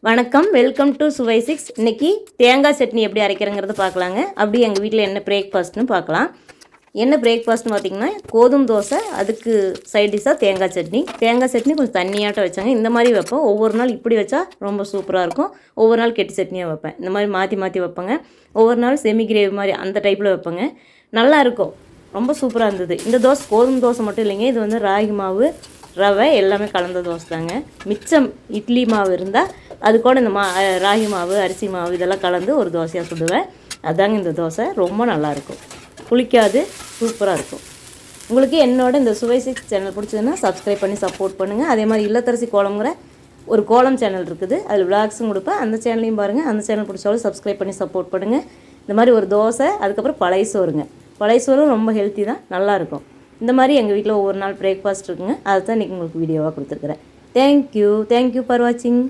வணக்கம், welcome to சுவை 6. இன்றைக்கி தேங்காய் சட்னி எப்படி அரைக்கிறங்கிறத பார்க்கலாங்க. அப்படி எங்கள் வீட்டில் என்ன பிரேக்ஃபாஸ்ட்னு பார்க்கலாம். என்ன பிரேக்ஃபாஸ்ட்னு பார்த்திங்கன்னா கோதுமை தோசை, அதுக்கு சைட் டிஷ்ஷாக தேங்காய் சட்னி கொஞ்சம் தண்ணியாட்டம் வச்சாங்க. இந்த மாதிரி வைப்போம். ஒவ்வொரு நாள் இப்படி வச்சா ரொம்ப சூப்பராக இருக்கும். ஒவ்வொரு நாள் கெட்டி சட்னியாக வைப்பேன். இந்த மாதிரி மாற்றி மாற்றி வைப்பேங்க. ஒவ்வொரு நாள் செமி கிரேவி மாதிரி அந்த டைப்பில் வைப்பேங்க. நல்லாயிருக்கும், ரொம்ப சூப்பராக இருந்தது. இந்த தோசை கோதுமை தோசை மட்டும் இல்லைங்க, இது வந்து ராகி மாவு, ரவை எல்லாமே கலந்த தோசை தாங்க. மிச்சம் இட்லி மாவு இருந்தால் அது கூட இந்த ராகி மாவு, அரிசி மாவு இதெல்லாம் கலந்து ஒரு தோசையாக சுடுவேன். அதாங்க இந்த தோசை. ரொம்ப நல்லாயிருக்கும், புளிக்காது, சூப்பராக இருக்கும். உங்களுக்கு என்னோட இந்த சுவை 6 சேனல் பிடிச்சதுன்னா சப்ஸ்கிரைப் பண்ணி சப்போர்ட் பண்ணுங்கள். அதே மாதிரி இல்லத்தரசி கோலம்ங்கிற ஒரு கோலம் சேனல் இருக்குது, அதில் விளாக்ஸும் கொடுப்பேன். அந்த சேனலையும் பாருங்கள். அந்த சேனல் பிடிச்சாலும் சப்ஸ்கிரைப் பண்ணி சப்போர்ட் பண்ணுங்கள். இந்த மாதிரி ஒரு தோசை, அதுக்கப்புறம் பழைய சோறுங்க. பழைய சோறும் ரொம்ப ஹெல்த்தி தான், நல்லாயிருக்கும். இந்த மாதிரி எங்கள் வீட்டில் ஒவ்வொரு நாள் பிரேக்ஃபாஸ்ட் இருக்குங்க. அதை தான் இன்றைக்கி உங்களுக்கு வீடியோவாக கொடுத்துருக்குறேன். தேங்க்யூ ஃபார் வாட்சிங்.